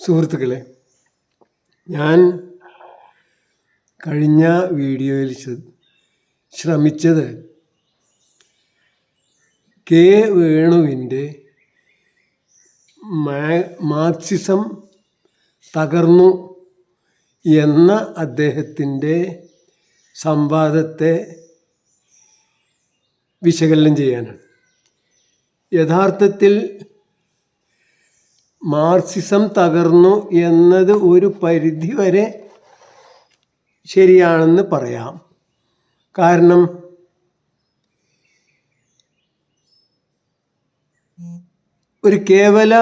സുഹൃത്തുക്കളെ, ഞാൻ കഴിഞ്ഞ വീഡിയോയിൽ ശ്രമിച്ചത് കെ വേണുവിൻ്റെ മാർക്സിസം തകർന്നു എന്ന അദ്ദേഹത്തിൻ്റെ സംവാദത്തെ വിശകലനം ചെയ്യാനാണ്. യഥാർത്ഥത്തിൽ മാർക്സിസം തകർന്നു എന്നത് ഒരു പരിധിവരെ ശരിയാണെന്ന് പറയാം. കാരണം ഒരു കേവല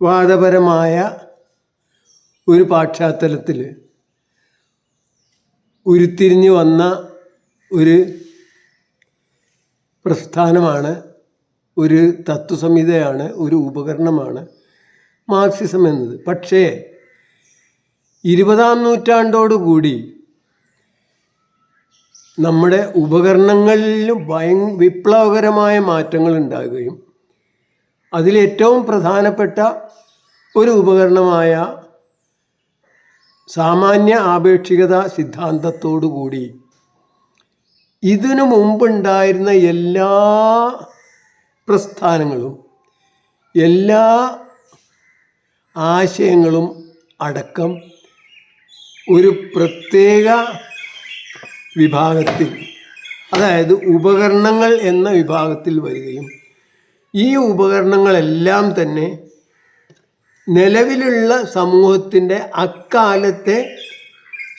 വാദപരമായ ഒരു പശ്ചാത്തലത്തിൽ ഉരുത്തിരിഞ്ഞു വന്ന ഒരു പ്രസ്ഥാനമാണ്, ഒരു തത്വസംഹിതയാണ്, ഒരു ഉപകരണമാണ് മാർക്സിസം എന്നത്. പക്ഷേ 20-ാം നൂറ്റാണ്ടോടുകൂടി നമ്മുടെ ഉപകരണങ്ങളിലും വിപ്ലവകരമായ മാറ്റങ്ങൾ ഉണ്ടാകുകയും അതിലേറ്റവും പ്രധാനപ്പെട്ട ഒരു ഉപകരണമായ സാമാന്യ ആപേക്ഷികത സിദ്ധാന്തത്തോടുകൂടി ഇതിനു മുമ്പുണ്ടായിരുന്ന എല്ലാ പ്രസ്ഥാനങ്ങളും എല്ലാ ആശയങ്ങളും അടക്കം ഒരു പ്രത്യേക വിഭാഗത്തിൽ, അതായത് ഉപകരണങ്ങൾ എന്ന വിഭാഗത്തിൽ വരികയും ഈ ഉപകരണങ്ങളെല്ലാം തന്നെ നിലവിലുള്ള സമൂഹത്തിൻ്റെ അക്കാലത്തെ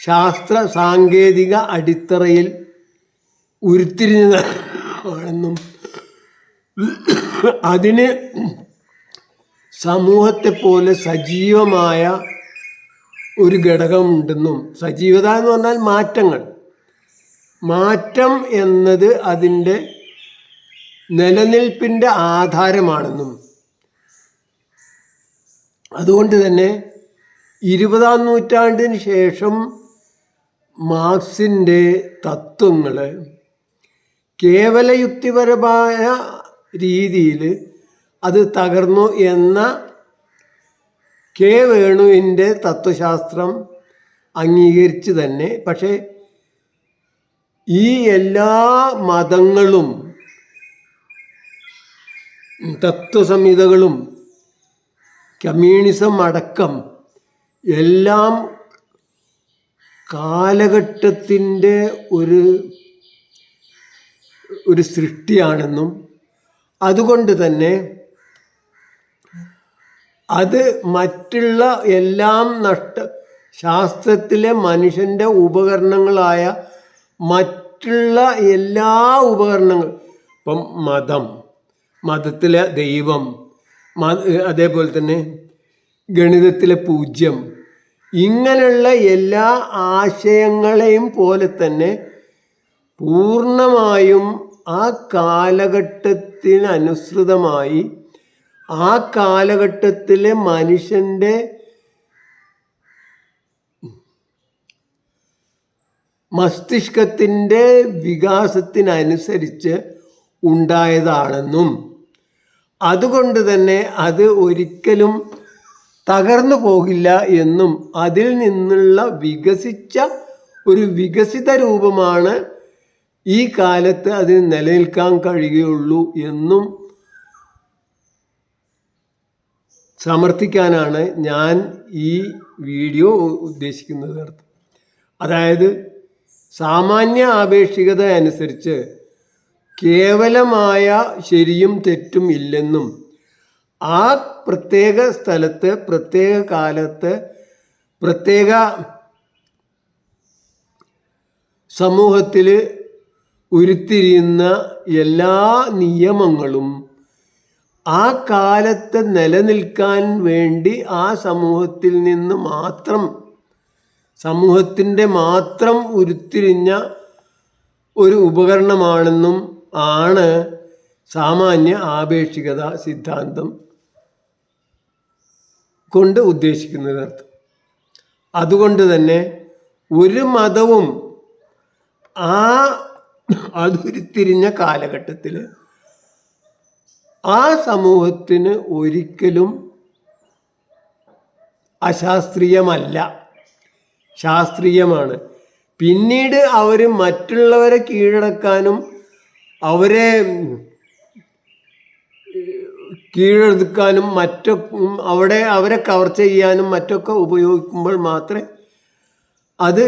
ശാസ്ത്ര സാങ്കേതിക അടിത്തറയിൽ ഉരുത്തിരിഞ്ഞതാണെന്നും അതിന് സമൂഹത്തെ പോലെ സജീവമായ ഒരു ഘടകമുണ്ടെന്നും, സജീവത എന്ന് പറഞ്ഞാൽ മാറ്റം എന്നത് അതിൻ്റെ നിലനിൽപ്പിൻ്റെ ആധാരമാണെന്നും, അതുകൊണ്ട് തന്നെ 20-ാം നൂറ്റാണ്ടിന് ശേഷം മാർക്സിൻ്റെ തത്വങ്ങൾ കേവല യുക്തിപരമായ രീതിയിൽ അത് തകർന്നു എന്ന കെ വേണുവിൻ്റെ തത്വശാസ്ത്രം അംഗീകരിച്ച് തന്നെ, പക്ഷേ ഈ എല്ലാ മതങ്ങളും തത്വസംഹിതകളും കമ്മ്യൂണിസം അടക്കം എല്ലാം കാലഘട്ടത്തിൻ്റെ ഒരു സൃഷ്ടിയാണെന്നും, അതുകൊണ്ട് തന്നെ അത് മറ്റുള്ള എല്ലാം ശാസ്ത്രത്തിലെ മനുഷ്യൻ്റെ ഉപകരണങ്ങളായ മറ്റുള്ള എല്ലാ ഉപകരണങ്ങളും, ഇപ്പം മതത്തിലെ ദൈവം, അതേപോലെ തന്നെ ഗണിതത്തിലെ പൂജ്യം, ഇങ്ങനെയുള്ള എല്ലാ ആശയങ്ങളെയും പോലെ തന്നെ പൂർണ്ണമായും ആ കാലഘട്ടത്തിനനുസൃതമായി ആ കാലഘട്ടത്തിലെ മനുഷ്യൻ്റെ മസ്തിഷ്കത്തിൻ്റെ വികാസത്തിനനുസരിച്ച് ഉണ്ടായതാണെന്നും, അതുകൊണ്ട് തന്നെ അത് ഒരിക്കലും തകർന്നു പോകില്ല എന്നും, അതിൽ നിന്നുള്ള വികസിച്ച ഒരു വികസിത രൂപമാണ് ഈ കാലത്ത് അതിന് നിലനിൽക്കാൻ കഴിയുകയുള്ളൂ എന്നും സമർത്ഥിക്കാനാണ് ഞാൻ ഈ വീഡിയോ ഉദ്ദേശിക്കുന്നത്. അതായത് സാമാന്യ ആപേക്ഷികത അനുസരിച്ച് കേവലമായ ശരിയും തെറ്റും ഇല്ലെന്നും, ആ പ്രത്യേക സ്ഥലത്ത് പ്രത്യേക കാലത്ത് പ്രത്യേക സമൂഹത്തിൽ ഉരുത്തിരിയുന്ന എല്ലാ നിയമങ്ങളും ആ കാലത്ത് നിലനിൽക്കാൻ വേണ്ടി ആ സമൂഹത്തിൽ നിന്ന് സമൂഹത്തിൻ്റെ മാത്രം ഉരുത്തിരിഞ്ഞ ഒരു ഉപകരണമാണെന്നും ആണ് സാമാന്യ ആപേക്ഷികത സിദ്ധാന്തം കൊണ്ട് ഉദ്ദേശിക്കുന്നത്. അതുകൊണ്ട് തന്നെ ഒരു മതവും അതുരുത്തിരിഞ്ഞ കാലഘട്ടത്തിൽ ആ സമൂഹത്തിന് ഒരിക്കലും അശാസ്ത്രീയമല്ല, ശാസ്ത്രീയമാണ്. പിന്നീട് അവർ മറ്റുള്ളവരെ കീഴടക്കാനും അവരെ കീഴടക്കാനും അവരെ കവർ ചെയ്യാനും മറ്റൊക്കെ ഉപയോഗിക്കുമ്പോൾ മാത്രമേ അത്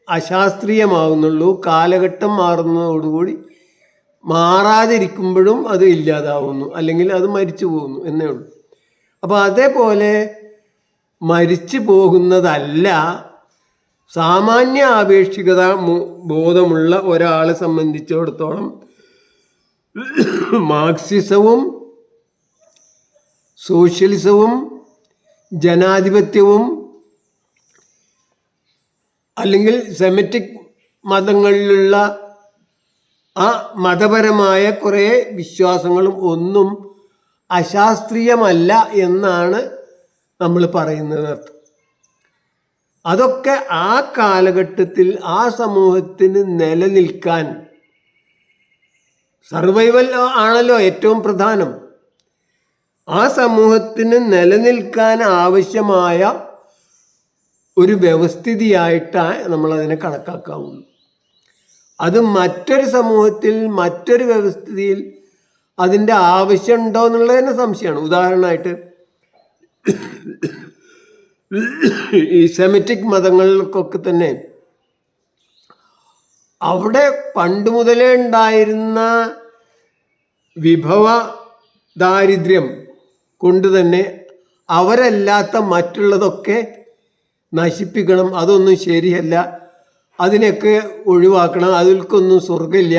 അശാസ്ത്രീയമാകുന്നുള്ളൂ. കാലഘട്ടം മാറുന്നതോടുകൂടി മാറാതിരിക്കുമ്പോഴും അത് ഇല്ലാതാവുന്നു, അല്ലെങ്കിൽ അത് മരിച്ചു പോകുന്നു എന്നേ ഉള്ളൂ. അപ്പോൾ അതേപോലെ മരിച്ചു പോകുന്നതല്ല സാമാന്യ ആപേക്ഷികത ബോധമുള്ള ഒരാളെ സംബന്ധിച്ചിടത്തോളം മാർക്സിസവും സോഷ്യലിസവും ജനാധിപത്യവും അല്ലെങ്കിൽ സെമിറ്റിക് മതങ്ങളിലുള്ള ആ മതപരമായ കുറേ വിശ്വാസങ്ങളും ഒന്നും അശാസ്ത്രീയമല്ല എന്നാണ് നമ്മൾ പറയുന്നത്. അതൊക്കെ ആ കാലഘട്ടത്തിൽ ആ സമൂഹത്തിന് നിലനിൽക്കാൻ, സർവൈവൽ ആണല്ലോ ഏറ്റവും പ്രധാനം, ആ സമൂഹത്തിന് നിലനിൽക്കാൻ ആവശ്യമായ ഒരു വ്യവസ്ഥിതിയായിട്ടാണ് നമ്മളതിനെ കണക്കാക്കാവുള്ളൂ. അത് മറ്റൊരു സമൂഹത്തിൽ മറ്റൊരു വ്യവസ്ഥിതിയിൽ അതിൻ്റെ ആവശ്യമുണ്ടോ എന്നുള്ളതിന് സംശയമാണ്. ഉദാഹരണമായിട്ട് ഈ സെമിറ്റിക് മതങ്ങൾക്കൊക്കെ തന്നെ അവിടെ പണ്ട് മുതലേ ഉണ്ടായിരുന്ന വിഭവ ദാരിദ്ര്യം കൊണ്ട് തന്നെ അവരല്ലാത്ത മറ്റുള്ളതൊക്കെ നശിപ്പിക്കണം, അതൊന്നും ശരിയല്ല, അതിനൊക്കെ ഒഴിവാക്കണം, അതിൽക്കൊന്നും സ്വർഗമില്ല,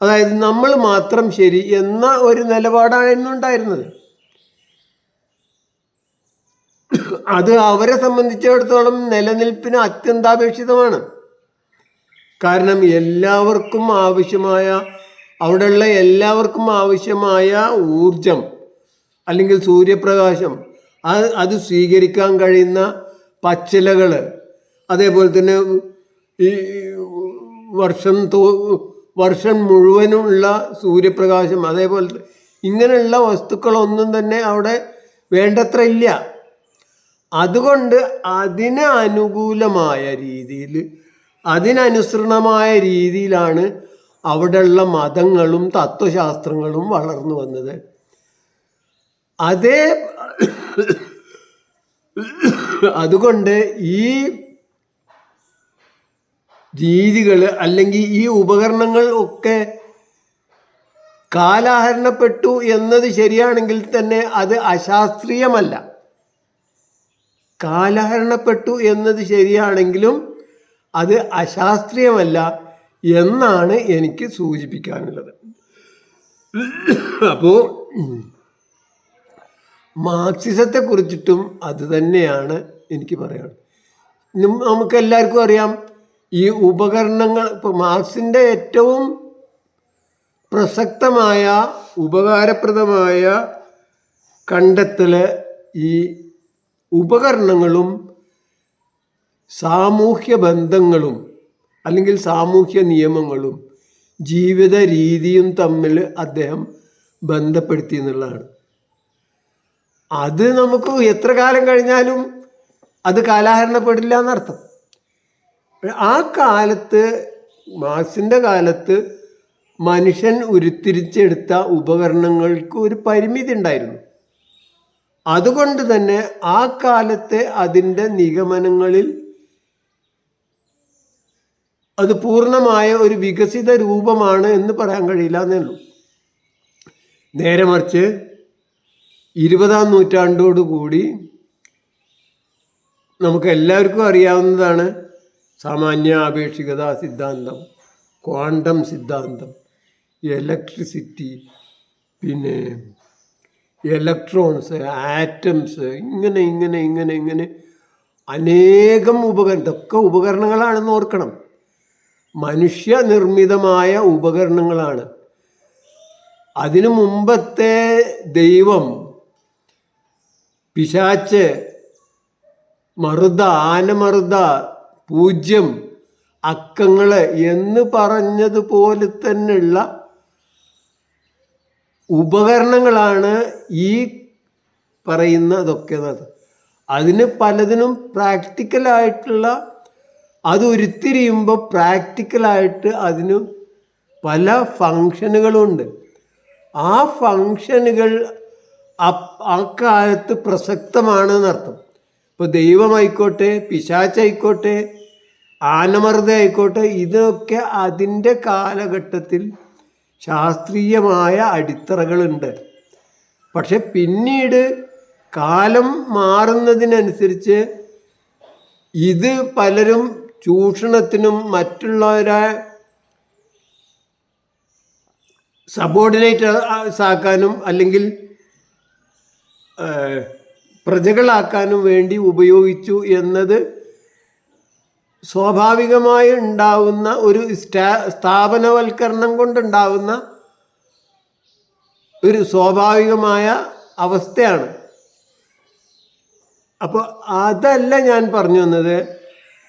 അതായത് നമ്മൾ മാത്രം ശരി എന്ന ഒരു നിലപാടാണ് ഇന്നുണ്ടായിരുന്നത്. അത് അവരെ സംബന്ധിച്ചിടത്തോളം നിലനിൽപ്പിന് അത്യന്താപേക്ഷിതമാണ്. കാരണം അവിടെയുള്ള എല്ലാവർക്കും ആവശ്യമായ ഊർജം അല്ലെങ്കിൽ സൂര്യപ്രകാശം, അത് സ്വീകരിക്കാൻ കഴിയുന്ന പച്ചിലകൾ, അതേപോലെ തന്നെ ഈ വർഷം മുഴുവനുള്ള സൂര്യപ്രകാശം, അതേപോലെ ഇങ്ങനെയുള്ള വസ്തുക്കളൊന്നും തന്നെ അവിടെ വേണ്ടത്ര ഇല്ല. അതുകൊണ്ട് അതിന് അനുകൂലമായ രീതിയിൽ, അതിനനുസൃതമായ രീതിയിലാണ് അവിടെയുള്ള മതങ്ങളും തത്വശാസ്ത്രങ്ങളും വളർന്നു വന്നത്. അതുകൊണ്ട് ഈ രീതികൾ അല്ലെങ്കിൽ ഈ ഉപകരണങ്ങൾ ഒക്കെ കാലഹരണപ്പെട്ടു എന്നത് ശരിയാണെങ്കിൽ തന്നെ അത് അശാസ്ത്രീയമല്ല. കാലഹരണപ്പെട്ടു എന്നത് ശരിയാണെങ്കിലും അത് അശാസ്ത്രീയമല്ല എന്നാണ് എനിക്ക് സൂചിപ്പിക്കാനുള്ളത്. അപ്പോൾ മാർക്സിസത്തെ കുറിച്ചിട്ടും അത് തന്നെയാണ് എനിക്ക് പറയാനുള്ളത്. നമുക്കെല്ലാവർക്കും അറിയാം, ഈ ഉപകരണങ്ങൾ, ഇപ്പോൾ മാർക്സിൻ്റെ ഏറ്റവും പ്രസക്തമായ ഉപകാരപ്രദമായ കണ്ടെത്തൽ ഈ ഉപകരണങ്ങളും സാമൂഹ്യ ബന്ധങ്ങളും അല്ലെങ്കിൽ സാമൂഹ്യ നിയമങ്ങളും ജീവിത രീതിയും തമ്മിൽ അദ്ദേഹം ബന്ധപ്പെടുത്തി എന്നുള്ളതാണ്. അത് നമുക്ക് എത്ര കാലം കഴിഞ്ഞാലും അത് കാലഹരണപ്പെടില്ല എന്നർത്ഥം. ആ കാലത്ത്, മാർക്സിൻ്റെ കാലത്ത്, മനുഷ്യൻ ഉരുത്തിരിച്ചെടുത്ത ഉപകരണങ്ങൾക്ക് ഒരു പരിമിതി ഉണ്ടായിരുന്നു. അതുകൊണ്ട് തന്നെ ആ കാലത്തെ അതിൻ്റെ നിഗമനങ്ങളിൽ അത് പൂർണ്ണമായ ഒരു വികസിത രൂപമാണ് എന്ന് പറയാൻ കഴിയില്ല എന്നേ ഉള്ളൂ. നേരെ മറിച്ച് 20-ാം നൂറ്റാണ്ടോടുകൂടി നമുക്ക് എല്ലാവർക്കും അറിയാവുന്നതാണ് സാമാന്യ ആപേക്ഷികത സിദ്ധാന്തം, ക്വാണ്ടം സിദ്ധാന്തം, ഇലക്ട്രിസിറ്റി, പിന്നെ ഇലക്ട്രോൺസ്, ആറ്റംസ്, ഇങ്ങനെ അനേകം ഇതൊക്കെ ഉപകരണങ്ങളാണെന്ന് ഓർക്കണം. മനുഷ്യനിർമ്മിതമായ ഉപകരണങ്ങളാണ്. അതിനു മുമ്പത്തെ ദൈവം, പിശാച്ച്, ആനമറുത, പൂജ്യം, അക്കങ്ങൾ എന്ന് പറഞ്ഞതുപോലെ തന്നെയുള്ള ഉപകരണങ്ങളാണ് ഈ പറയുന്നതൊക്കെ. അതിന് പലതിനും പ്രാക്ടിക്കലായിട്ടുള്ള, അത് ഉരുത്തിരിയുമ്പോൾ പ്രാക്ടിക്കലായിട്ട് അതിന് പല ഫങ്ഷനുകളുണ്ട്. ആ ഫങ്ഷനുകൾ ആ കാലത്ത് പ്രസക്തമാണെന്നർത്ഥം. ഇപ്പോൾ ദൈവമായിക്കോട്ടെ, പിശാച്ചായിക്കോട്ടെ, ആനമർദ്ദ ആയിക്കോട്ടെ, ഇതൊക്കെ അതിൻ്റെ കാലഘട്ടത്തിൽ ശാസ്ത്രീയമായ അടിത്തറകളുണ്ട്. പക്ഷെ പിന്നീട് കാലം മാറുന്നതിനനുസരിച്ച് ഇത് പലരും ചൂഷണത്തിനും മറ്റുള്ളവരെ സബോർഡിനേറ്റ് ആക്കാനും അല്ലെങ്കിൽ പ്രജകളാക്കാനും വേണ്ടി ഉപയോഗിച്ചു എന്നത് സ്വാഭാവികമായി ഉണ്ടാവുന്ന ഒരു സ്ഥാപനവൽക്കരണം കൊണ്ടുണ്ടാവുന്ന ഒരു സ്വാഭാവികമായ അവസ്ഥയാണ്. അപ്പോൾ അതല്ല ഞാൻ പറഞ്ഞു വന്നത്.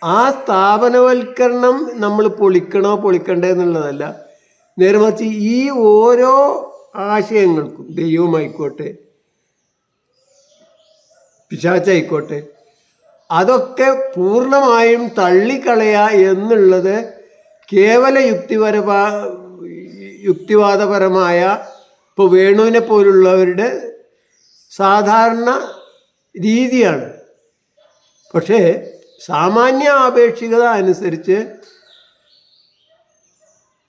ആ സ്ഥാപനവൽക്കരണം നമ്മൾ പൊളിക്കണോ പൊളിക്കണ്ടേ എന്നുള്ളതല്ല. നേരെ മറിച്ച് ഈ ഓരോ ആശയങ്ങൾക്കും, ദൈവമായിക്കോട്ടെ പിശാച്ചായിക്കോട്ടെ, അതൊക്കെ പൂർണ്ണമായും തള്ളിക്കളയുക എന്നുള്ളത് കേവല യുക്തിവാദപരമായ, ഇപ്പോൾ വേണുവിനെ പോലുള്ളവരുടെ സാധാരണ രീതിയാണ്. പക്ഷേ സാമാന്യ ആപേക്ഷികത അനുസരിച്ച്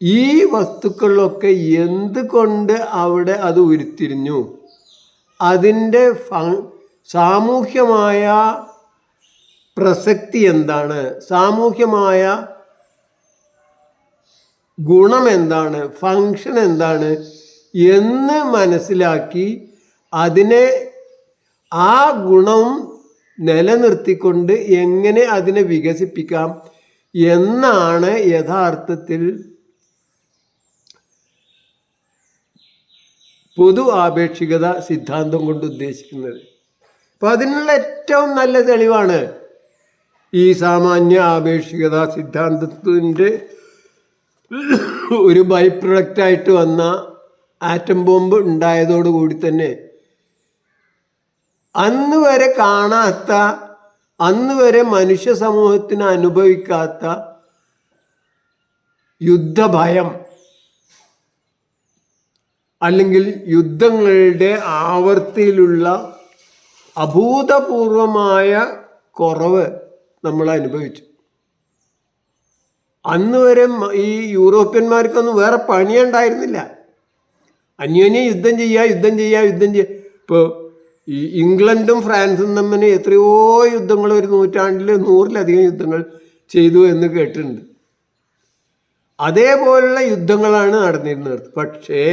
ഈ വസ്തുക്കളിലൊക്കെ എന്തുകൊണ്ട് അവിടെ അത് ഉരുത്തിരിഞ്ഞു, അതിൻ്റെ സാമൂഹ്യമായ പ്രസക്തി എന്താണ്, സാമൂഹ്യമായ ഗുണം എന്താണ്, ഫങ്ഷൻ എന്താണ് എന്ന് മനസ്സിലാക്കി അതിനെ, ആ ഗുണം നിലനിർത്തിക്കൊണ്ട് എങ്ങനെ അതിനെ വികസിപ്പിക്കാം എന്നാണ് യഥാർത്ഥത്തിൽ പൊതു ആപേക്ഷികത സിദ്ധാന്തം കൊണ്ട് ഉദ്ദേശിക്കുന്നത്. അപ്പം അതിനുള്ള ഏറ്റവും നല്ല തെളിവാണ് ഈ സാമാന്യ ആപേക്ഷികത സിദ്ധാന്തത്തിൻ്റെ ഒരു ബൈ പ്രൊഡക്റ്റായിട്ട് വന്ന ആറ്റം ബോംബ് ഉണ്ടായതോടുകൂടി തന്നെ അന്ന് വരെ കാണാത്ത, അന്ന് വരെ മനുഷ്യ സമൂഹത്തിന് അനുഭവിക്കാത്ത യുദ്ധഭയം അല്ലെങ്കിൽ യുദ്ധങ്ങളുടെ ആവർത്തിയിലുള്ള അഭൂതപൂർവമായ കുറവ് നമ്മൾ അനുഭവിച്ചു. അന്ന് വരെ ഈ യൂറോപ്യന്മാർക്കൊന്നും വേറെ പണിയുണ്ടായിരുന്നില്ല. അന്യോന്യം യുദ്ധം ചെയ്യുക. ഇപ്പോൾ ഈ ഇംഗ്ലണ്ടും ഫ്രാൻസും തമ്മിൽ എത്രയോ യുദ്ധങ്ങൾ, ഒരു നൂറ്റാണ്ടിൽ 100-ലധികം യുദ്ധങ്ങൾ ചെയ്തു എന്ന് കേട്ടിട്ടുണ്ട്. അതേപോലുള്ള യുദ്ധങ്ങളാണ് നടന്നിരുന്നത്. പക്ഷേ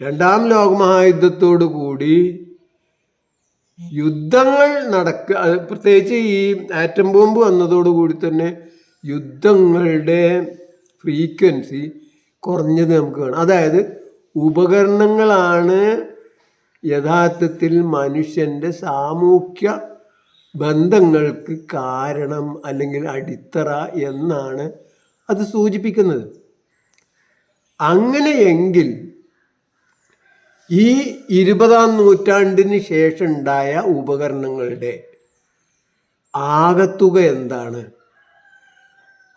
രണ്ടാം ലോകമഹായുദ്ധത്തോടു കൂടി യുദ്ധങ്ങൾ പ്രത്യേകിച്ച് ഈ ആറ്റം ബോംബ് വന്നതോടുകൂടി തന്നെ യുദ്ധങ്ങളുടെ ഫ്രീക്വൻസി കുറഞ്ഞത് നമുക്ക് കാണാം. അതായത് ഉപകരണങ്ങളാണ് യഥാർത്ഥത്തിൽ മനുഷ്യൻ്റെ സാമൂഹ്യ ബന്ധങ്ങൾക്ക് കാരണം അല്ലെങ്കിൽ അടിത്തറ എന്നാണ് അത് സൂചിപ്പിക്കുന്നത്. അങ്ങനെയെങ്കിൽ ഈ 20-ാം നൂറ്റാണ്ടിന് ശേഷം ഉണ്ടായ ഉപകരണങ്ങളുടെ ആകത്തുക എന്താണ്?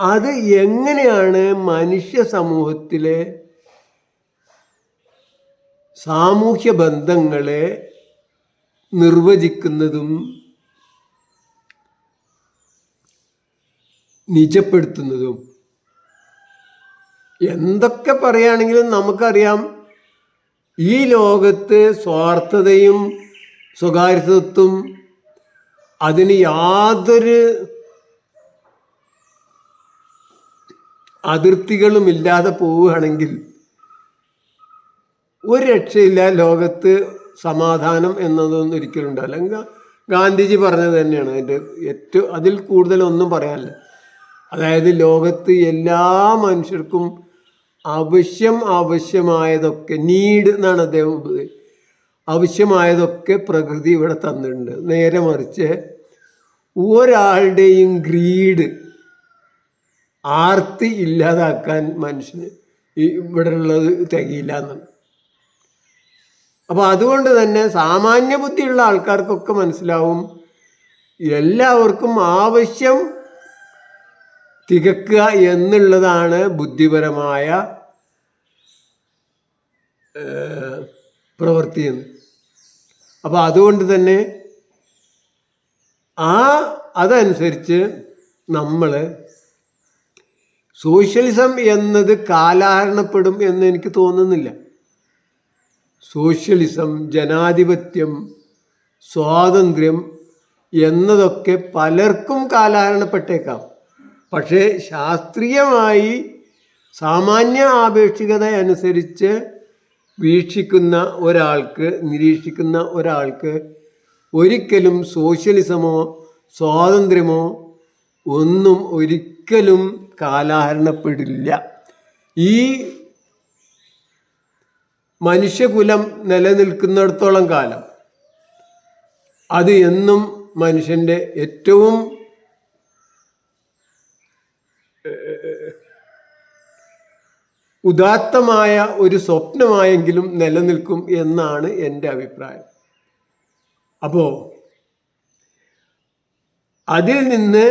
അത് എങ്ങനെയാണ് മനുഷ്യ സമൂഹത്തിലെ സാമൂഹ്യ ബന്ധങ്ങളെ നിർവചിക്കുന്നതും നിജപ്പെടുത്തുന്നതും? എന്തൊക്കെ പറയുകയാണെങ്കിലും നമുക്കറിയാം, ഈ ലോകത്ത് സ്വാർത്ഥതയും സ്വകാര്യത്വം അതിന് യാതൊരു അതിർത്തികളുമില്ലാതെ പോവുകയാണെങ്കിൽ ഒരു രക്ഷയില്ല, ലോകത്ത് സമാധാനം എന്നതൊന്നും ഒരിക്കലും ഉണ്ടാവില്ല. ഗാന്ധിജി പറഞ്ഞത് തന്നെയാണ് അതിൻ്റെ ഏറ്റവും, അതിൽ കൂടുതലൊന്നും പറയാനില്ല. അതായത് ലോകത്ത് എല്ലാ മനുഷ്യർക്കും ആവശ്യമായതൊക്കെ, നീഡ് എന്നാണ് അദ്ദേഹം ആവശ്യമായതൊക്കെ പ്രകൃതി ഇവിടെ തന്നിട്ടുണ്ട്. നേരെ മറിച്ച് ഒരാളുടെയും ഗ്രീഡ്, ആർത്തി ഇല്ലാതാക്കാൻ മനുഷ്യന് ഇവിടെ ഉള്ളത് തികയില്ല എന്നാണ്. അപ്പോൾ അതുകൊണ്ട് തന്നെ സാമാന്യ ബുദ്ധിയുള്ള ആൾക്കാർക്കൊക്കെ മനസ്സിലാവും എല്ലാവർക്കും ആവശ്യം തികക്കുക എന്നുള്ളതാണ് ബുദ്ധിപരമായ പ്രവൃത്തിയെന്ന്. അപ്പോൾ അതുകൊണ്ട് തന്നെ അതനുസരിച്ച് നമ്മൾ സോഷ്യലിസം എന്നത് കാലഹരണപ്പെടും എന്ന് എനിക്ക് തോന്നുന്നില്ല. സോഷ്യലിസം, ജനാധിപത്യം, സ്വാതന്ത്ര്യം എന്നതൊക്കെ പലർക്കും കാലഹരണപ്പെട്ടേക്കാം. പക്ഷേ ശാസ്ത്രീയമായി സാമാന്യ ആപേക്ഷികത അനുസരിച്ച് വീക്ഷിക്കുന്ന ഒരാൾക്ക്, നിരീക്ഷിക്കുന്ന ഒരാൾക്ക് ഒരിക്കലും സോഷ്യലിസമോ സ്വാതന്ത്ര്യമോ ഒന്നും ഒരിക്കലും കാലഹരണപ്പെടില്ല. ഈ മനുഷ്യകുലം നിലനിൽക്കുന്നിടത്തോളം കാലം അത് എന്നും മനുഷ്യൻ്റെ ഏറ്റവും ഉദാത്തമായ ഒരു സ്വപ്നമായെങ്കിലും നിലനിൽക്കും എന്നാണ് എൻ്റെ അഭിപ്രായം. അപ്പോൾ അതിൽ നിന്ന്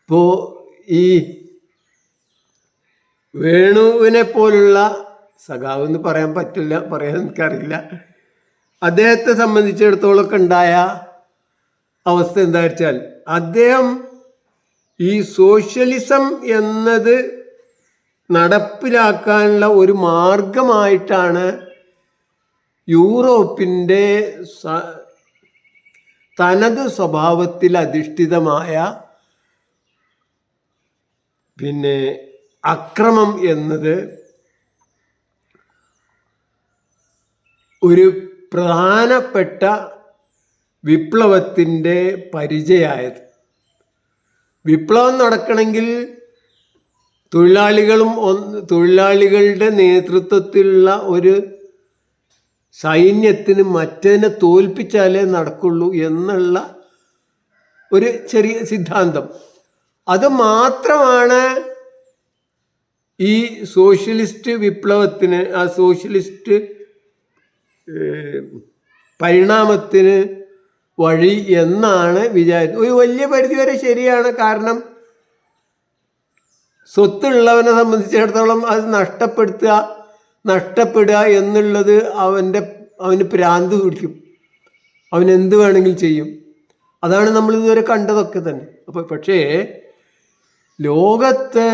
ഇപ്പോൾ ഈ വേണുവിനെ പോലുള്ള സഖാവെന്ന് പറയാൻ പറ്റില്ല, പറയാൻ എനിക്കറിയില്ല, അദ്ദേഹത്തെ സംബന്ധിച്ചിടത്തോളമൊക്കെ ഉണ്ടായ അവസ്ഥ എന്താ വെച്ചാൽ അദ്ദേഹം ഈ സോഷ്യലിസം എന്നത് നടപ്പിലാക്കാനുള്ള ഒരു മാർഗമായിട്ടാണ് യൂറോപ്പിൻ്റെ തനത് സ്വഭാവത്തിൽ അധിഷ്ഠിതമായ അക്രമം എന്നത് ഒരു പ്രധാനപ്പെട്ട വിപ്ലവത്തിൻ്റെ പരിചയമായത്. വിപ്ലവം നടക്കണമെങ്കിൽ തൊഴിലാളികളുടെ നേതൃത്വത്തിലുള്ള ഒരു സൈന്യത്തിന് മറ്റേനെ തോൽപ്പിച്ചാലേ നടക്കുള്ളൂ എന്നുള്ള ഒരു ചെറിയ സിദ്ധാന്തം. അത് മാത്രമാണ് ഈ സോഷ്യലിസ്റ്റ് വിപ്ലവത്തിന്, ആ സോഷ്യലിസ്റ്റ് പരിണാമത്തിന് വഴി എന്നാണ് വിചാരിച്ചത്. ഒരു വലിയ പരിധിവരെ ശരിയാണ്. കാരണം സ്വത്തുള്ളവനെ സംബന്ധിച്ചിടത്തോളം അത് നഷ്ടപ്പെടുക എന്നുള്ളത് അവന് ഭ്രാന്ത് പിടിക്കും, അവനെന്ത് വേണമെങ്കിലും ചെയ്യും. അതാണ് നമ്മൾ ഇതുവരെ കണ്ടതൊക്കെ തന്നെ. പക്ഷേ ലോകത്ത്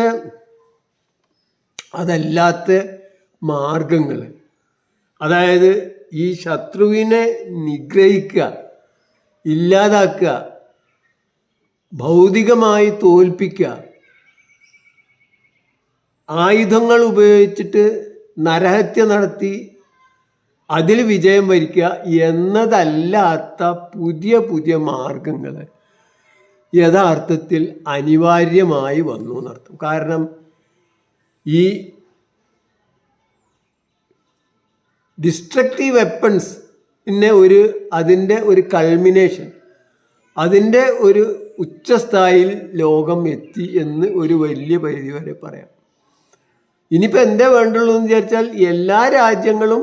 അതല്ലാത്ത മാർഗങ്ങൾ, അതായത് ഈ ശത്രുവിനെ നിഗ്രഹിക്കുക, ഇല്ലാതാക്കുക, ഭൗതികമായി തോൽപ്പിക്കുക, ആയുധങ്ങൾ ഉപയോഗിച്ചിട്ട് നരഹത്യ നടത്തി അതിൽ വിജയം വരിക്കുക എന്നതല്ലാത്ത പുതിയ പുതിയ മാർഗങ്ങൾ യഥാർത്ഥത്തിൽ അനിവാര്യമായി വന്നു എന്നർത്ഥം. കാരണം ഈ ഡിസ്ട്രക്റ്റീവ് വെപ്പൺസ് അതിൻ്റെ ഒരു കൾമിനേഷൻ, അതിൻ്റെ ഒരു ഉച്ചസ്ഥായിയിൽ ലോകം എത്തി എന്ന് ഒരു വലിയ പരിധി വരെ പറയാം. ഇനിയിപ്പോൾ എന്താ വേണ്ടുള്ളൂ എന്ന് വിചാരിച്ചാൽ എല്ലാ രാജ്യങ്ങളും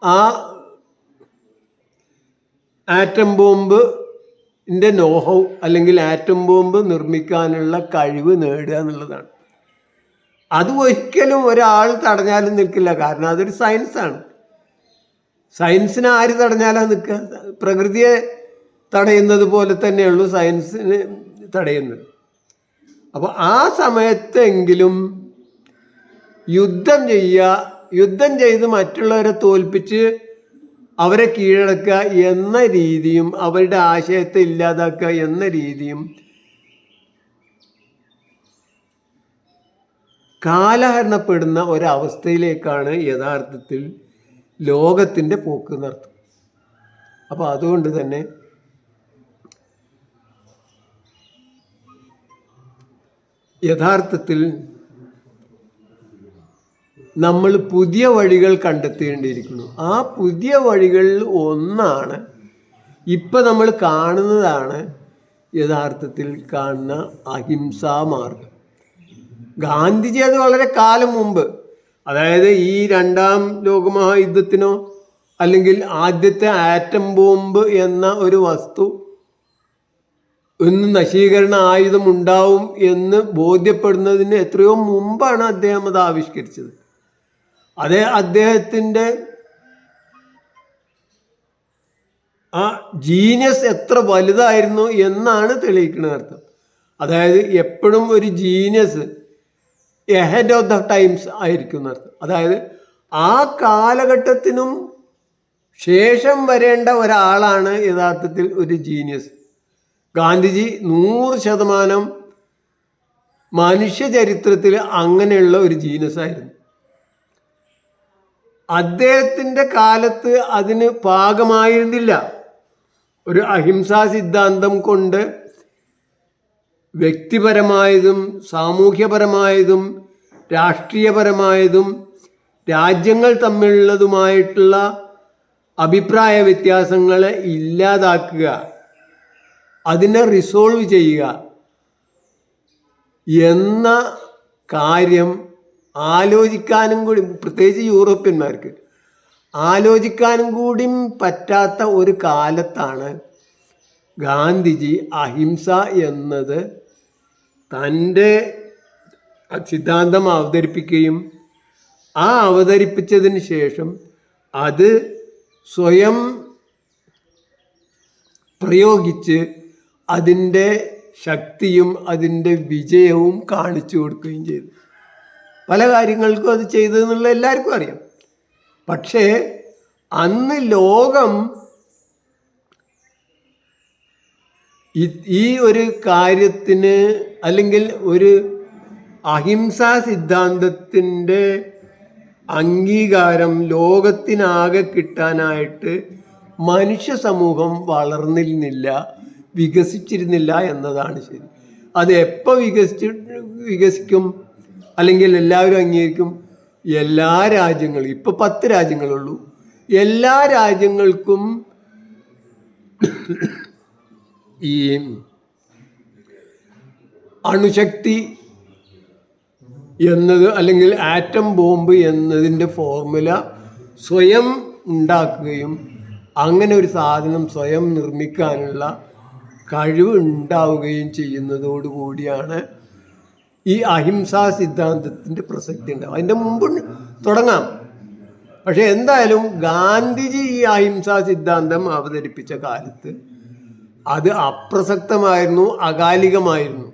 ആ ആറ്റം ബോംബിൻ്റെ നോഹൗ അല്ലെങ്കിൽ ആറ്റം ബോംബ് നിർമ്മിക്കാനുള്ള കഴിവ് നേടുക എന്നുള്ളതാണ്. അത് ഒരിക്കലും ഒരാൾ തടഞ്ഞാലും നിൽക്കില്ല. കാരണം അതൊരു സയൻസാണ്. സയൻസിനെ ആര് തടഞ്ഞാലാണ് നിൽക്കുക? പ്രകൃതിയെ തടയുന്നത് പോലെ തന്നെയുള്ളൂ സയൻസിന് തടയുന്നത്. അപ്പോൾ ആ സമയത്തെങ്കിലും യുദ്ധം ചെയ്ത് മറ്റുള്ളവരെ തോൽപ്പിച്ച് അവരെ കീഴടക്കുക എന്ന രീതിയും അവരുടെ ആശയത്തെ ഇല്ലാതാക്കുക എന്ന രീതിയും കാലഹരണപ്പെടുന്ന ഒരവസ്ഥയിലേക്കാണ് യഥാർത്ഥത്തിൽ ലോകത്തിൻ്റെ പോക്ക് എന്നർത്ഥം. അപ്പോൾ അതുകൊണ്ട് തന്നെ യഥാർത്ഥത്തിൽ നമ്മൾ പുതിയ വഴികൾ കണ്ടെത്തേണ്ടിയിരിക്കുന്നു. ആ പുതിയ വഴികളിൽ ഒന്നാണ് ഇപ്പം നമ്മൾ കാണുന്നതാണ് യഥാർത്ഥത്തിൽ കാണുന്ന അഹിംസാ മാർഗം. ഗാന്ധിജി അത് വളരെ കാലം മുമ്പ്, അതായത് ഈ രണ്ടാം ലോകമഹായുദ്ധത്തിനോ അല്ലെങ്കിൽ ആദ്യത്തെ ആറ്റം ബോംബ് എന്ന ഒരു വസ്തു ഒന്ന് നശീകരണ ആയുധം ഉണ്ടാവും എന്ന് ബോധ്യപ്പെടുന്നതിന് എത്രയോ മുമ്പാണ് അദ്ദേഹം അത് ആവിഷ്കരിച്ചത്. അതേ അദ്ദേഹത്തിൻ്റെ ആ ജീനിയസ് എത്ര വലുതായിരുന്നു എന്നാണ് തെളിയിക്കുന്നത് അർത്ഥം. അതായത് എപ്പോഴും ഒരു genius ahead of the times ആയിരിക്കും എന്നർത്ഥം. അതായത് ആ കാലഘട്ടത്തിനും ശേഷം വരേണ്ട ഒരാളാണ് യഥാർത്ഥത്തിൽ ഒരു ജീനിയസ്. ഗാന്ധിജി 100% മനുഷ്യ ചരിത്രത്തിൽ അങ്ങനെയുള്ള ഒരു ജീനിയസ് ആയിരുന്നു. അദ്ദേഹത്തിൻ്റെ കാലത്ത് അതിന് പാകമായിരുന്നില്ല. ഒരു അഹിംസാ സിദ്ധാന്തം കൊണ്ട് വ്യക്തിപരമായതും സാമൂഹ്യപരമായതും രാഷ്ട്രീയപരമായതും രാജ്യങ്ങൾ തമ്മിലുള്ളതുമായിട്ടുള്ള അഭിപ്രായ വ്യത്യാസങ്ങളെ ഇല്ലാതാക്കുക, അതിനെ റിസോൾവ് ചെയ്യുക എന്ന കാര്യം ആലോചിക്കാനും കൂടി, പ്രത്യേകിച്ച് യൂറോപ്യന്മാർക്ക് ആലോചിക്കാനും കൂടി പറ്റാത്ത ഒരു കാലത്താണ് ഗാന്ധിജി അഹിംസ എന്നത് തൻ്റെ സിദ്ധാന്തം അവതരിപ്പിക്കുകയും ആ അവതരിപ്പിച്ചതിന് ശേഷം അത് സ്വയം പ്രയോഗിച്ച് അതിൻ്റെ ശക്തിയും അതിൻ്റെ വിജയവും കാണിച്ചു കൊടുക്കുകയും ചെയ്തു. പല കാര്യങ്ങൾക്കും അത് ചെയ്തതെന്നുള്ള എല്ലാവർക്കും അറിയാം. പക്ഷേ അന്ന് ലോകം ഈ ഒരു കാര്യത്തിന് അല്ലെങ്കിൽ ഒരു അഹിംസാ സിദ്ധാന്തത്തിൻ്റെ അംഗീകാരം ലോകത്തിനാകെ കിട്ടാനായിട്ട് മനുഷ്യ സമൂഹം വളർന്നിരുന്നില്ല, വികസിച്ചിരുന്നില്ല എന്നതാണ് ശരി. അത് എപ്പോൾ വികസിക്കും അല്ലെങ്കിൽ എല്ലാവരും അംഗീകരിക്കും? എല്ലാ രാജ്യങ്ങളും, ഇപ്പോൾ 10 രാജ്യങ്ങളുള്ളൂ, എല്ലാ രാജ്യങ്ങൾക്കും ഈ അണുശക്തി എന്നത് അല്ലെങ്കിൽ ആറ്റം ബോംബ് എന്നതിൻ്റെ ഫോർമുല സ്വയം ഉണ്ടാക്കുകയും അങ്ങനെ ഒരു സാധനം സ്വയം നിർമ്മിക്കാനുള്ള കഴിവ് ഉണ്ടാവുകയും ചെയ്യുന്നതോടുകൂടിയാണ് ഈ അഹിംസാ സിദ്ധാന്തത്തിൻ്റെ പ്രസക്തി ഉണ്ടാവും. അതിൻ്റെ മുമ്പ് തുടങ്ങാം. പക്ഷെ എന്തായാലും ഗാന്ധിജി ഈ അഹിംസാ സിദ്ധാന്തം അവതരിപ്പിച്ച കാലത്ത് അത് അപ്രസക്തമായിരുന്നു, അകാലികമായിരുന്നു.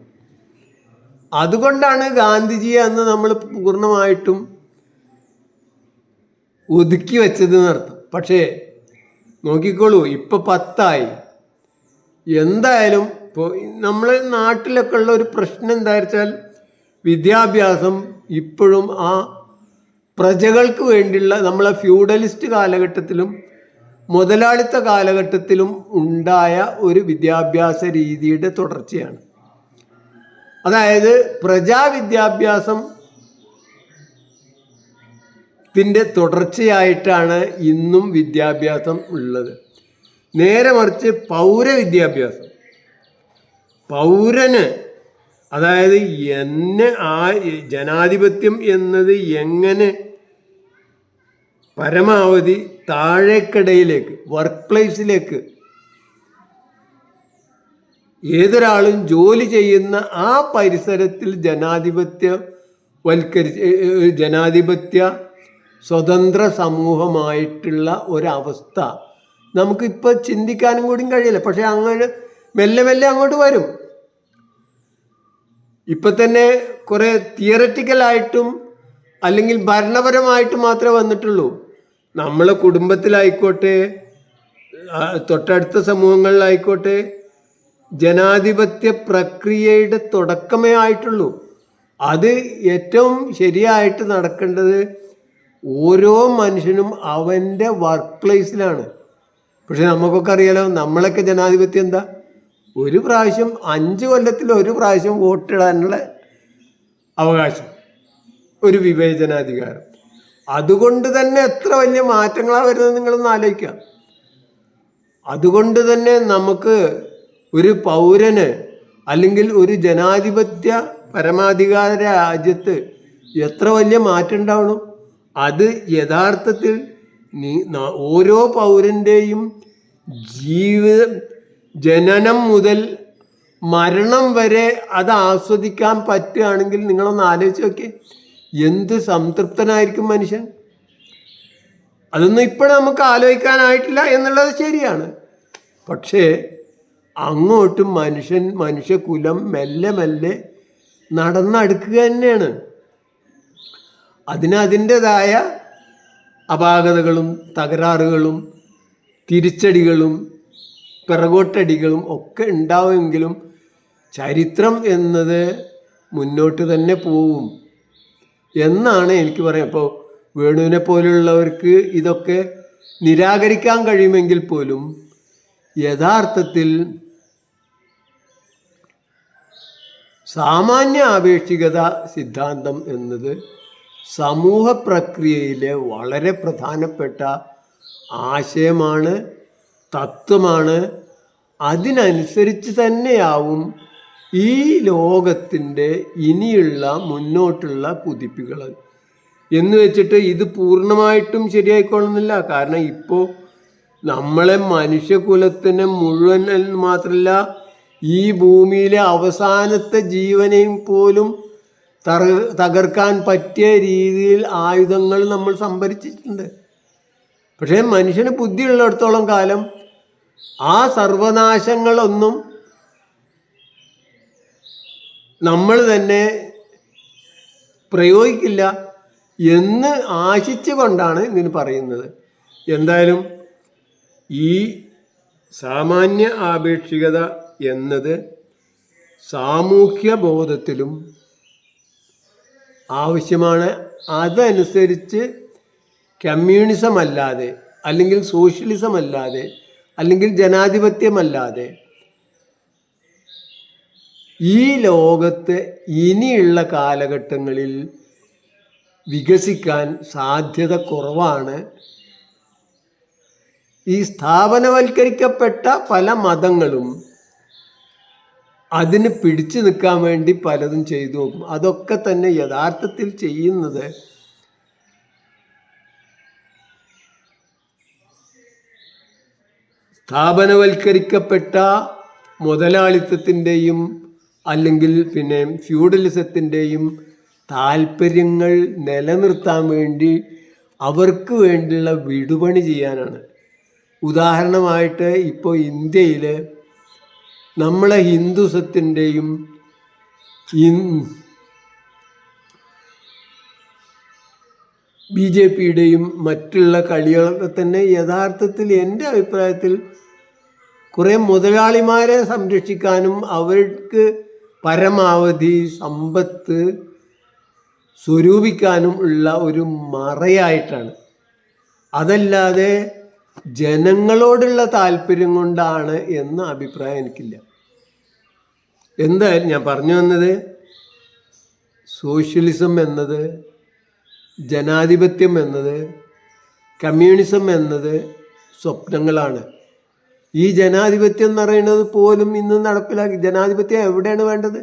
അതുകൊണ്ടാണ് ഗാന്ധിജിയെ അന്ന് നമ്മൾ പൂർണ്ണമായിട്ടും ഒതുക്കി വെച്ചത് എന്നർത്ഥം. പക്ഷേ നോക്കിക്കോളൂ, ഇപ്പം 10 എന്തായാലും ഇപ്പോൾ നമ്മളെ നാട്ടിലൊക്കെ ഉള്ള ഒരു പ്രശ്നം എന്താ വെച്ചാൽ വിദ്യാഭ്യാസം ഇപ്പോഴും ആ പ്രജകൾക്ക് വേണ്ടിയുള്ള നമ്മളെ ഫ്യൂഡലിസ്റ്റ് കാലഘട്ടത്തിലും മുതലാളിത്ത കാലഘട്ടത്തിലും ഉണ്ടായ ഒരു വിദ്യാഭ്യാസ രീതിയുടെ തുടർച്ചയാണ്. അതായത് പ്രജാവിദ്യാഭ്യാസത്തിൻ്റെ തുടർച്ചയായിട്ടാണ് ഇന്നും വിദ്യാഭ്യാസം ഉള്ളത്. നേരെ മറിച്ച് പൗരവിദ്യാഭ്യാസം, പൗരന്, അതായത് ജനാധിപത്യം എന്നത് എങ്ങനെ പരമാവധി താഴേക്കിടയിലേക്ക്, വർക്ക് പ്ലേസിലേക്ക് ഏതൊരാളും ജോലി ചെയ്യുന്ന ആ പരിസരത്തിൽ ജനാധിപത്യ സ്വതന്ത്ര സമൂഹമായിട്ടുള്ള ഒരവസ്ഥ നമുക്കിപ്പോൾ ചിന്തിക്കാനും കൂടി കഴിയില്ല. പക്ഷെ അങ്ങനെ മെല്ലെ മെല്ലെ അങ്ങോട്ട് വരും. ഇപ്പം തന്നെ കുറേ തിയററ്റിക്കലായിട്ടും അല്ലെങ്കിൽ ഭരണപരമായിട്ടും മാത്രമേ വന്നിട്ടുള്ളൂ. നമ്മളെ കുടുംബത്തിലായിക്കോട്ടെ, തൊട്ടടുത്ത സമൂഹങ്ങളിലായിക്കോട്ടെ, ജനാധിപത്യ പ്രക്രിയയുടെ തുടക്കമേ ആയിട്ടുള്ളൂ. അത് ഏറ്റവും ശരിയായിട്ട് നടക്കേണ്ടത് ഓരോ മനുഷ്യനും അവൻ്റെ വർക്ക് പ്ലേസിലാണ്. പക്ഷെ നമുക്കൊക്കെ അറിയാലോ, നമ്മളൊക്കെ ജനാധിപത്യം എന്താ, ഒരു പ്രാവശ്യം 5 കൊല്ലത്തിൽ ഒരു പ്രാവശ്യം വോട്ടിടാനുള്ള അവകാശം, ഒരു വിവേചനാധികാരം. അതുകൊണ്ട് തന്നെ എത്ര വലിയ മാറ്റങ്ങളാണ് വരുന്നത് നിങ്ങളൊന്ന് ആലോചിക്കുക. അതുകൊണ്ട് തന്നെ നമുക്ക് ഒരു പൗരന് അല്ലെങ്കിൽ ഒരു ജനാധിപത്യ പരമാധികാര രാജ്യത്ത് എത്ര വലിയ മാറ്റം ഉണ്ടാവണം. അത് യഥാർത്ഥത്തിൽ ഓരോ പൗരൻ്റെയും ജനനം മുതൽ മരണം വരെ അത് ആസ്വദിക്കാൻ പറ്റുകയാണെങ്കിൽ നിങ്ങളൊന്ന് ആലോചിച്ച് നോക്കിയേ, എന്ത് സംതൃപ്തനായിരിക്കും മനുഷ്യൻ. അതൊന്നും ഇപ്പോഴും നമുക്ക് ആലോചിക്കാനായിട്ടില്ല എന്നുള്ളത് ശരിയാണ്. പക്ഷേ അങ്ങോട്ടും മനുഷ്യകുലം മെല്ലെ മെല്ലെ നടന്നടുക്കുക തന്നെയാണ്. അതിൻ്റെതായ അപാകതകളും തകരാറുകളും തിരിച്ചടികളും പിറകോട്ടടികളും ഒക്കെ ഉണ്ടാവുമെങ്കിലും ചരിത്രം എന്നത് മുന്നോട്ട് തന്നെ പോവും എന്നാണ് എനിക്ക് പറയാം. ഇപ്പോൾ വേണുവിനെ പോലുള്ളവർക്ക് ഇതൊക്കെ നിരാകരിക്കാൻ കഴിയുമെങ്കിൽ പോലും യഥാർത്ഥത്തിൽ സാമാന്യ ആപേക്ഷികത സിദ്ധാന്തം എന്നത് സമൂഹ പ്രക്രിയയിലെ വളരെ പ്രധാനപ്പെട്ട ആശയമാണ്, തത്വമാണ്. അതിനനുസരിച്ച് തന്നെയാവും ഈ ലോകത്തിൻ്റെ ഇനിയുള്ള മുന്നോട്ടുള്ള കുതിപ്പുകൾ എന്ന് വെച്ചിട്ട് ഇത് പൂർണ്ണമായിട്ടും ശരിയായിക്കൊള്ളുന്നില്ല. കാരണം ഇപ്പോൾ നമ്മളെ മനുഷ്യകുലത്തിന് മുഴുവൻ മാത്രമല്ല, ഈ ഭൂമിയിലെ അവസാനത്തെ ജീവനെയും പോലും തകർക്കാൻ പറ്റിയ രീതിയിൽ ആയുധങ്ങൾ നമ്മൾ സംഭരിച്ചിട്ടുണ്ട്. പക്ഷേ മനുഷ്യന് ബുദ്ധിയുള്ളിടത്തോളം കാലം ആ സർവനാശങ്ങളൊന്നും നമ്മൾ തന്നെ പ്രയോഗിക്കില്ല എന്ന് ആശിച്ചുകൊണ്ടാണ് ഇതിന് പറയുന്നത്. എന്തായാലും ഈ സാമാന്യ ആപേക്ഷികത എന്നത് സാമൂഹ്യ ബോധത്തിലും ആവശ്യമാണ്. അതനുസരിച്ച് കമ്മ്യൂണിസം അല്ലാതെ, അല്ലെങ്കിൽ സോഷ്യലിസം അല്ലാതെ, അല്ലെങ്കിൽ ജനാധിപത്യമല്ലാതെ ഈ ലോകത്ത് ഇനിയുള്ള കാലഘട്ടങ്ങളിൽ വികസിക്കാൻ സാധ്യത കുറവാണ്. ഈ സ്ഥാപനവൽക്കരിക്കപ്പെട്ട പല മതങ്ങളും അതിന് പിടിച്ചു നിൽക്കാൻ വേണ്ടി പലതും ചെയ്തു നോക്കും. അതൊക്കെ തന്നെ യഥാർത്ഥത്തിൽ ചെയ്യുന്നത് സ്ഥാപനവൽക്കരിക്കപ്പെട്ട മുതലാളിത്തത്തിൻ്റെയും അല്ലെങ്കിൽ പിന്നെ ഫ്യൂഡലിസത്തിൻ്റെയും താല്പര്യങ്ങൾ നിലനിർത്താൻ വേണ്ടി അവർക്ക് വേണ്ടിയുള്ള വിടുപണി ചെയ്യാനാണ്. ഉദാഹരണമായിട്ട് ഇപ്പോൾ ഇന്ത്യയിൽ നമ്മളെ ഹിന്ദുസത്തിൻ്റെയും BJPയുടെയും മറ്റുള്ള കളികളൊക്കെ തന്നെ യഥാർത്ഥത്തിൽ എൻ്റെ അഭിപ്രായത്തിൽ കുറേ മുതലാളിമാരെ സംരക്ഷിക്കാനും അവർക്ക് പരമാവധി സമ്പത്ത് സ്വരൂപിക്കാനും ഉള്ള ഒരു മറയായിട്ടാണ്. അതല്ലാതെ ജനങ്ങളോടുള്ള താല്പര്യം കൊണ്ടാണ് എന്ന അഭിപ്രായം എനിക്കില്ല. എന്തായാലും ഞാൻ പറഞ്ഞു വന്നത്, സോഷ്യലിസം എന്നത്, ജനാധിപത്യം എന്നത്, കമ്മ്യൂണിസം എന്നത് സ്വപ്നങ്ങളാണ്. ഈ ജനാധിപത്യം എന്ന് പറയുന്നത് പോലും ഇന്ന് നടപ്പിലാക്കി. ജനാധിപത്യം എവിടെയാണ് വേണ്ടത്?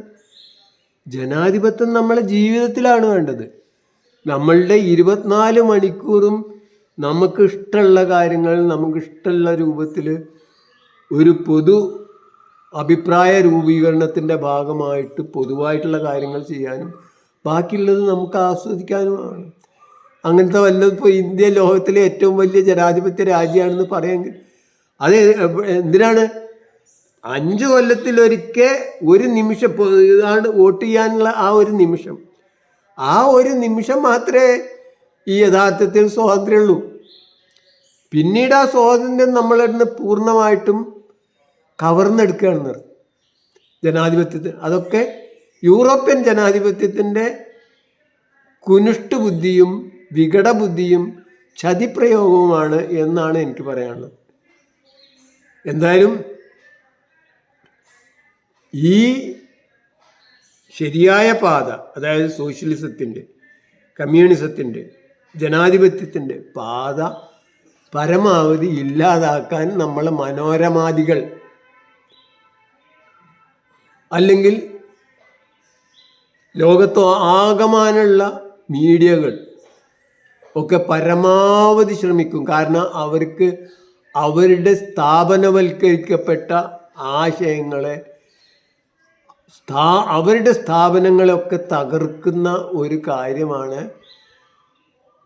ജനാധിപത്യം നമ്മളെ ജീവിതത്തിലാണ് വേണ്ടത്. നമ്മളുടെ 24 മണിക്കൂറും നമുക്കിഷ്ടമുള്ള കാര്യങ്ങൾ നമുക്കിഷ്ടമുള്ള രൂപത്തിൽ ഒരു പൊതു അഭിപ്രായ രൂപീകരണത്തിൻ്റെ ഭാഗമായിട്ട് പൊതുവായിട്ടുള്ള കാര്യങ്ങൾ ചെയ്യാനും ബാക്കിയുള്ളത് നമുക്ക് ആസ്വദിക്കാനുമാണ്. അങ്ങനത്തെ വല്ലതും ഇപ്പോൾ ഇന്ത്യ ലോകത്തിലെ ഏറ്റവും വലിയ ജനാധിപത്യ രാജ്യമാണെന്ന് പറയുമെങ്കിൽ അത് എന്തിനാണ്? 5 കൊല്ലത്തിലൊരിക്കൽ ഒരു നിമിഷം ഇതാണ് വോട്ട് ചെയ്യാനുള്ള ആ ഒരു നിമിഷം മാത്രമേ ഈ യഥാർത്ഥത്തിൽ സ്വാതന്ത്ര്യമുള്ളൂ. പിന്നീട് ആ സ്വാതന്ത്ര്യം നമ്മളിന്ന് പൂർണ്ണമായിട്ടും കവർന്നെടുക്കുകയാണ് ജനാധിപത്യത്തിൽ. അതൊക്കെ യൂറോപ്യൻ ജനാധിപത്യത്തിൻ്റെ കുനിഷ്ട ബുദ്ധിയും വികടബുദ്ധിയും ചതിപ്രയോഗവുമാണ് എന്നാണ് എനിക്ക് പറയാനുള്ളത്. എന്തായാലും ഈ ശരിയായ പാത, അതായത് സോഷ്യലിസത്തിൻ്റെ, കമ്മ്യൂണിസത്തിൻ്റെ, ജനാധിപത്യത്തിൻ്റെ പാത പരമാവധി ഇല്ലാതാക്കാൻ നമ്മളെ മനോരമാദികൾ അല്ലെങ്കിൽ ലോകത്ത് ആകമാനുള്ള മീഡിയകൾ ഒക്കെ പരമാവധി ശ്രമിക്കും. കാരണം അവർക്ക് അവരുടെ സ്ഥാപനവൽക്കരിക്കപ്പെട്ട ആശയങ്ങളെ അവരുടെ സ്ഥാപനങ്ങളൊക്കെ തകർക്കുന്ന ഒരു കാര്യമാണ്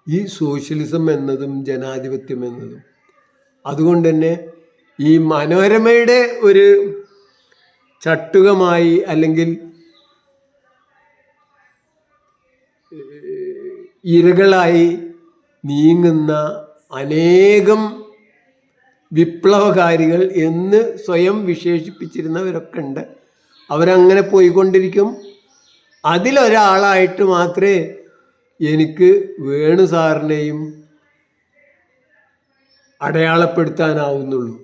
ഈ സോഷ്യലിസം എന്നതും ജനാധിപത്യം എന്നതും. അതുകൊണ്ട് തന്നെ ഈ മനോരമയുടെ ഒരു ചട്ടുകമായി അല്ലെങ്കിൽ ഇരകളായി നീങ്ങുന്ന അനേകം വിപ്ലവകാരികൾ എന്ന് സ്വയം വിശേഷിപ്പിച്ചിരുന്നവരൊക്കെ ഉണ്ട്. അവരങ്ങനെ പോയിക്കൊണ്ടിരിക്കും. അതിലൊരാളായിട്ട് മാത്രമേ എനിക്ക് വേണു സാറിനെയും അടയാളപ്പെടുത്താനാവുന്നുള്ളൂ.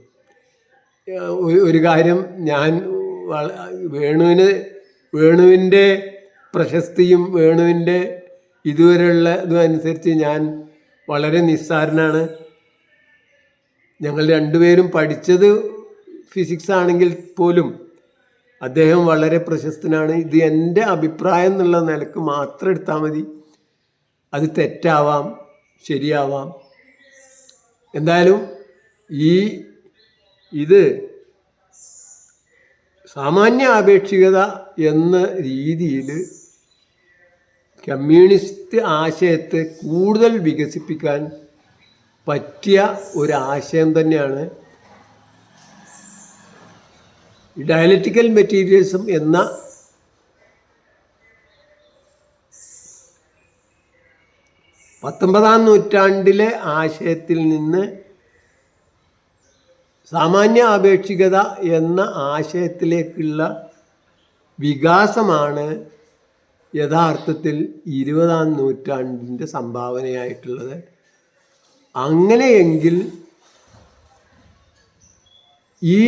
ഒരു കാര്യം, ഞാൻ വേണുവിൻ്റെ പ്രശസ്തിയും വേണുവിൻ്റെ ഇതുവരെയുള്ള ഇതും അനുസരിച്ച് ഞാൻ വളരെ നിസ്സാരനാണ്. ഞങ്ങൾ രണ്ടുപേരും പഠിച്ചത് ഫിസിക്സ് ആണെങ്കിൽ പോലും അദ്ദേഹം വളരെ പ്രശസ്തനാണ്. ഇത് എൻ്റെ അഭിപ്രായം എന്നുള്ള നിലക്ക് മാത്രം എടുത്താൽ മതി. അത് തെറ്റാവാം, ശരിയാവാം. എന്തായാലും ഇത് സാമാന്യ ആപേക്ഷികത എന്ന രീതിയിൽ കമ്മ്യൂണിസ്റ്റ് ആശയത്തെ കൂടുതൽ വികസിപ്പിക്കാൻ പറ്റിയ ഒരാശയം തന്നെയാണ് ഡയലക്റ്റിക്കൽ മെറ്റീരിയലിസം എന്ന പത്തൊമ്പതാം നൂറ്റാണ്ടിലെ ആശയത്തിൽ നിന്ന് സാമാന്യ ആപേക്ഷികത എന്ന ആശയത്തിലേക്കുള്ള വികാസമാണ് യഥാർത്ഥത്തിൽ 20-ാം നൂറ്റാണ്ടിൻ്റെ സംഭാവനയായിട്ടുള്ളത്. അങ്ങനെയെങ്കിൽ ഈ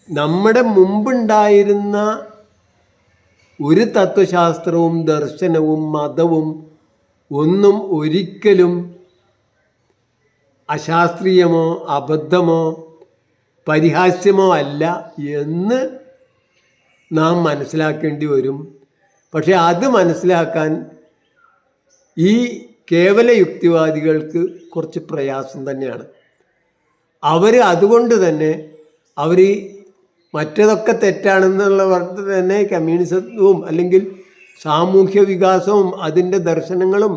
നമ്മുടെ മുമ്പുണ്ടായിരുന്ന ഒരു തത്വശാസ്ത്രവും ദർശനവും മതവും ഒന്നും ഒരിക്കലും അശാസ്ത്രീയമോ അബദ്ധമോ പരിഹാസ്യമോ അല്ല എന്ന് നാം മനസ്സിലാക്കേണ്ടി വരും. പക്ഷെ അത് മനസ്സിലാക്കാൻ ഈ കേവല യുക്തിവാദികൾക്ക് കുറച്ച് പ്രയാസം തന്നെയാണ്. അതുകൊണ്ട് തന്നെ അവർ മറ്റതൊക്കെ തെറ്റാണെന്നുള്ള പറഞ്ഞത് തന്നെ കമ്മ്യൂണിസവും അല്ലെങ്കിൽ സാമൂഹ്യ വികാസവും അതിൻ്റെ ദർശനങ്ങളും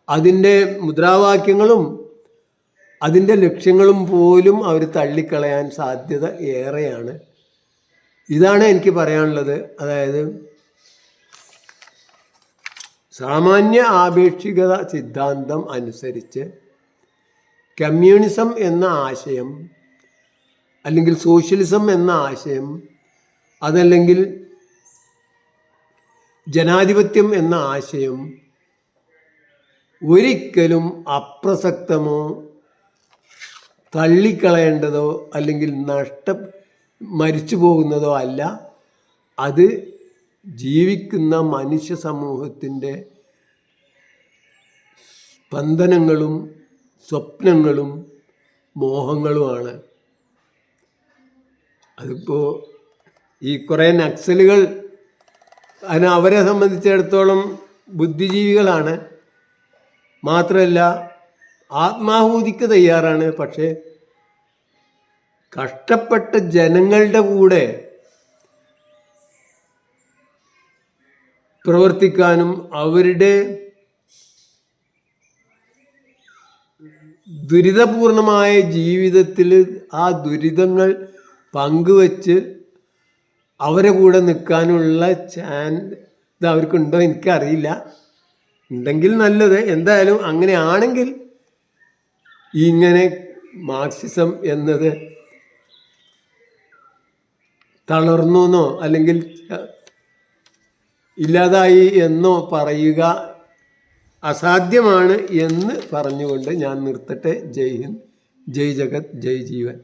അതിൻ്റെ മുദ്രാവാക്യങ്ങളും അതിൻ്റെ ലക്ഷ്യങ്ങളും പോലും അവർ തള്ളിക്കളയാൻ സാധ്യത ഏറെയാണ്. ഇതാണ് എനിക്ക് പറയാനുള്ളത്. അതായത് സാമാന്യ ആപേക്ഷികത സിദ്ധാന്തം അനുസരിച്ച് കമ്മ്യൂണിസം എന്ന ആശയം അല്ലെങ്കിൽ സോഷ്യലിസം എന്ന ആശയം അതല്ലെങ്കിൽ ജനാധിപത്യം എന്ന ആശയം ഒരിക്കലും അപ്രസക്തമോ തള്ളിക്കളയേണ്ടതോ അല്ലെങ്കിൽ മരിച്ചു പോകുന്നതോ അല്ല. അത് ജീവിക്കുന്ന മനുഷ്യ സമൂഹത്തിൻ്റെ സ്പന്ദനങ്ങളും സ്വപ്നങ്ങളും മോഹങ്ങളുമാണ്. അതിപ്പോൾ ഈ കുറേ നക്സലുകൾ അവരെ സംബന്ധിച്ചിടത്തോളം ബുദ്ധിജീവികളാണ്, മാത്രമല്ല ആത്മാഹൂതിക്ക് തയ്യാറാണ്. പക്ഷേ കഷ്ടപ്പെട്ട ജനങ്ങളുടെ കൂടെ പ്രവർത്തിക്കാനും അവരുടെ ദുരിതപൂർണമായ ജീവിതത്തിൽ ആ ദുരിതങ്ങൾ പങ്കുവച്ച് അവരെ കൂടെ നിൽക്കാനുള്ള ഇത് അവർക്കുണ്ടോ എനിക്കറിയില്ല. ഉണ്ടെങ്കിൽ നല്ലത്. എന്തായാലും അങ്ങനെ ആണെങ്കിൽ ഇങ്ങനെ മാർക്സിസം എന്നത് തളർന്നു എന്നോ അല്ലെങ്കിൽ ഇല്ലാതായി എന്നോ പറയുക അസാധ്യമാണ് എന്ന് പറഞ്ഞുകൊണ്ട് ഞാൻ നിർത്തട്ടെ. ജയ് ഹിന്ദ്, ജയ് ജഗത്, ജയ് ജീവൻ.